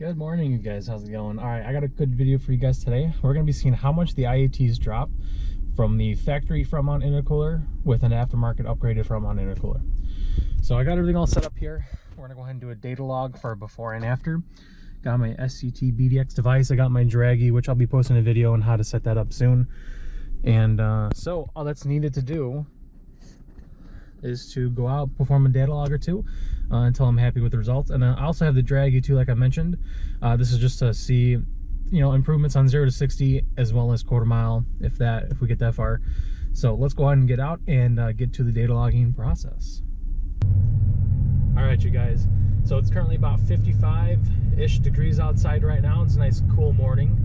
Good morning, you guys. How's it going? All right, I got a good video for you guys today. We're going to be seeing how much the IATs drop from the factory front mount intercooler with an aftermarket upgraded front mount intercooler. So I got everything all set up here. We're going to go ahead and do a data log for before and after. Got my SCT BDX device. I got my Draggy, which I'll be posting a video on how to set that up soon. And so all that's needed to do is to go out, perform a data log or two until I'm happy with the results. And I also have the Draggy too, like I mentioned. This is just to see, improvements on 0 to 60 as well as quarter mile if we get that far. So let's go ahead and get out and get to the data logging process. All right, you guys. So it's currently about 55-ish degrees outside right now. It's a nice cool morning.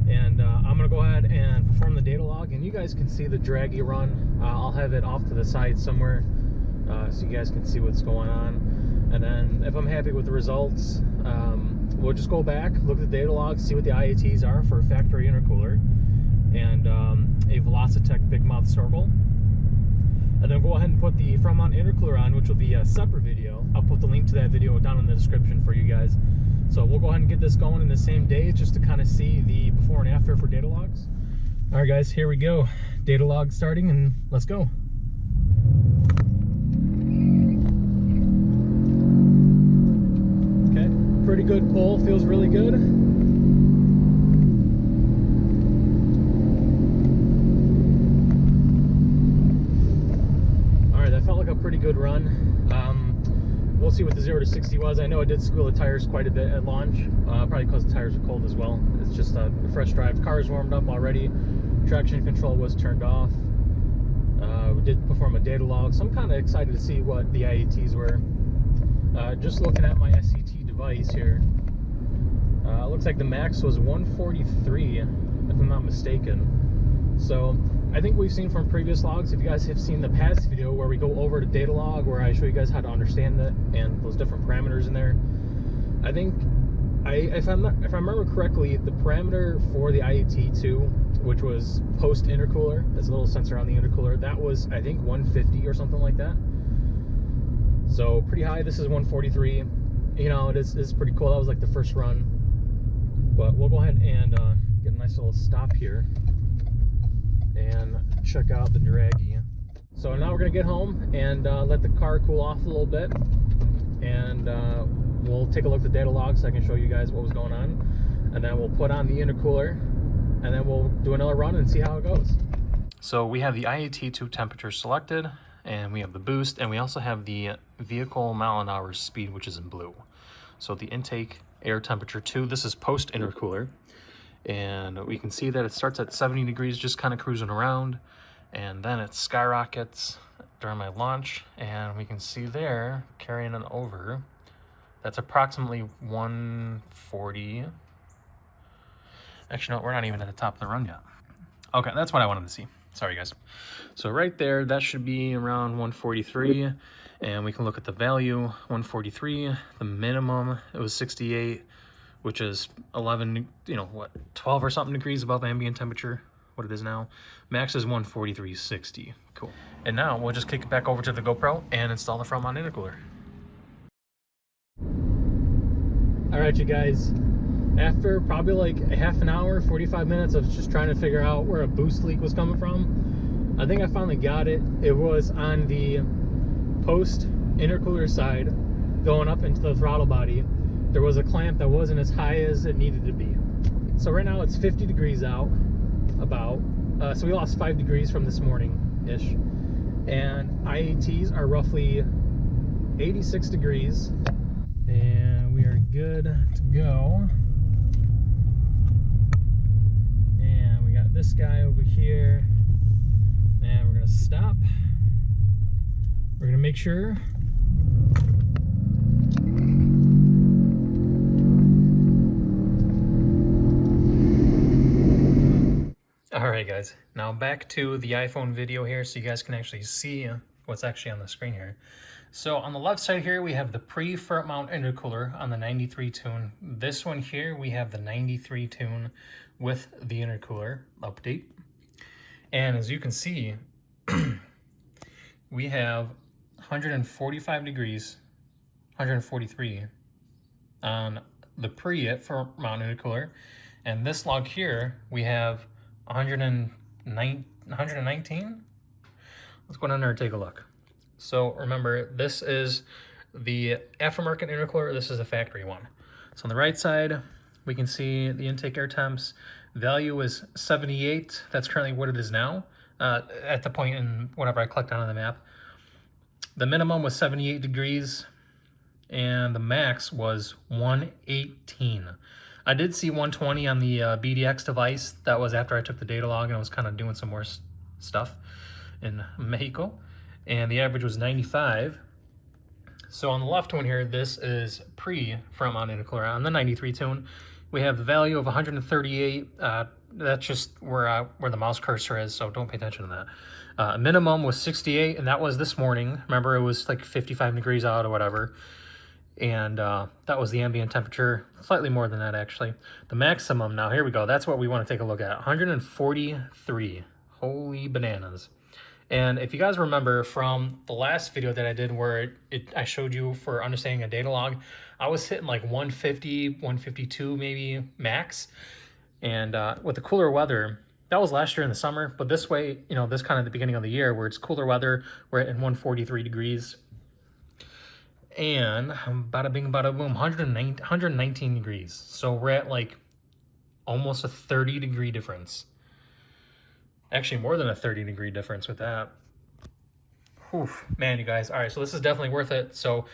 And I'm gonna go ahead and perform the data log, and you guys can see the Draggy run. I'll have it off to the side somewhere so you guys can see what's going on. And then if I'm happy with the results, we'll just go back, look at the data log, see what the IATs are for a factory intercooler and a Velocitech big mouth snorkel. And then go ahead and put the front mount intercooler on, which will be a separate video. I'll put the link to that video down in the description for you guys. So we'll go ahead and get this going in the same day just to kind of see the before and after for data logs. All right, guys, here we go. Data log starting, and let's go. Okay, pretty good pull, feels really good. All right, that felt like a pretty good run. We'll see what the 0 to 60 was. I know it did squeal the tires quite a bit at launch, probably because the tires were cold as well. It's just a fresh drive. Car is warmed up already. Traction control was turned off. We did perform a data log, so I'm kind of excited to see what the IATs were. Just looking at my SCT device here, it looks like the max was 143, if I'm not mistaken. So I think we've seen from previous logs, if you guys have seen the past video where we go over the data log, where I show you guys how to understand it and those different parameters in there, I think, if I remember correctly, the parameter for the IAT2, which was post intercooler, there's a little sensor on the intercooler, that was, I think, 150 or something like that. So pretty high. This is 143. It's pretty cool. That was like the first run. But we'll go ahead and get a nice little stop here and check out the Draggy. So now we're gonna get home and let the car cool off a little bit, and we'll take a look at the data log so I can show you guys what was going on, and then we'll put on the intercooler, and then we'll do another run and see how it goes. So we have the IAT2 temperature selected, and we have the boost, and we also have the vehicle mile an hour speed, which is in blue. So the intake air temperature 2, this is post intercooler. And we can see that it starts at 70 degrees, just kind of cruising around, and then it skyrockets during my launch, and we can see there carrying it over. That's approximately 140. Actually, no, we're not even at the top of the run yet. Okay, that's what I wanted to see. Sorry, guys. So right there, that should be around 143, and we can look at the value, 143. The minimum, it was 68. Which is 11, 12 or something degrees above ambient temperature, what it is now. Max is 143.60. Cool. And now we'll just kick it back over to the GoPro and install the front mount intercooler. All right, you guys. After probably like a half an hour, 45 minutes of just trying to figure out where a boost leak was coming from, I think I finally got it. It was on the post intercooler side going up into the throttle body. There was a clamp that wasn't as high as it needed to be. So right now it's 50 degrees out, about. So we lost 5 degrees from this morning-ish. And IATs are roughly 86 degrees. And we are good to go. And we got this guy over here. And we're gonna stop. We're gonna make sure. Alright guys, now back to the iPhone video here so you guys can actually see what's actually on the screen here. So on the left side here we have the pre-front mount intercooler on the 93 tune. This one here we have the 93 tune with the intercooler update. And as you can see, we have 145 degrees, 143 on the pre for mounted intercooler. And this log here, we have 119. Let's go down there and take a look. So remember, this is the aftermarket intercooler, this is the factory one. So on the right side, we can see the intake air temps. Value is 78. That's currently what it is now, at the point in whenever I clicked on the map. The minimum was 78 degrees, and the max was 118. I did see 120 on the BDX device. That was after I took the data log and I was kind of doing some more stuff in Mexico. And the average was 95. So on the left one here, this is pre from on intercooler. On the 93 tune, we have the value of 138. That's just where the mouse cursor is, so don't pay attention to that. Minimum was 68, and that was this morning. Remember, it was like 55 degrees out or whatever. And that was the ambient temperature, slightly more than that actually. The maximum, now here we go, that's what we want to take a look at, 143. Holy bananas. And if you guys remember from the last video that I did where I showed you for understanding a data log, I was hitting like 150, 152 maybe max. And with the cooler weather, that was last year in the summer, but this way, you know, this kind of the beginning of the year where it's cooler weather, we're at 143 degrees. And bada bing, bada boom, 119 degrees. So we're at like almost a 30 degree difference. Actually, more than a 30 degree difference with that. Whew, man, you guys. All right, so this is definitely worth it. So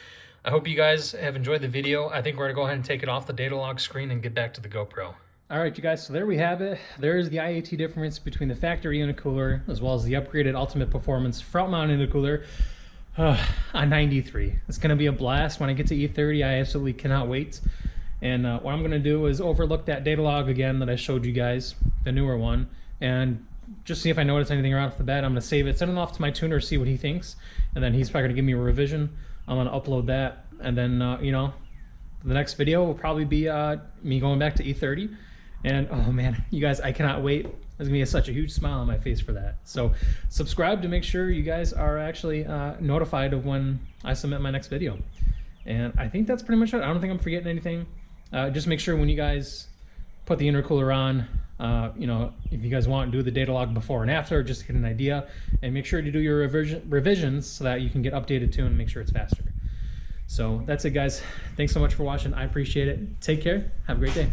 I hope you guys have enjoyed the video. I think we're gonna go ahead and take it off the data log screen and get back to the GoPro. All right, you guys, so there we have it. There's the IAT difference between the factory intercooler as well as the upgraded ultimate performance front mount intercooler on 93. It's gonna be a blast when I get to E30. I absolutely cannot wait. And what I'm gonna do is overlook that data log again that I showed you guys, the newer one, and just see if I notice anything right off the bat. I'm gonna save it, send it off to my tuner, see what he thinks, and then he's probably gonna give me a revision. I'm gonna upload that, and then you know, the next video will probably be me going back to E30. And oh man, you guys, I cannot wait. There's gonna be such a huge smile on my face for that. So subscribe to make sure you guys are actually notified of when I submit my next video. And I think that's pretty much it. I don't think I'm forgetting anything. Just make sure when you guys put the intercooler on, you know, if you guys want, do the data log before and after, just to get an idea. And make sure to do your revisions so that you can get updated too and make sure it's faster. So that's it, guys. Thanks so much for watching. I appreciate it. Take care. Have a great day.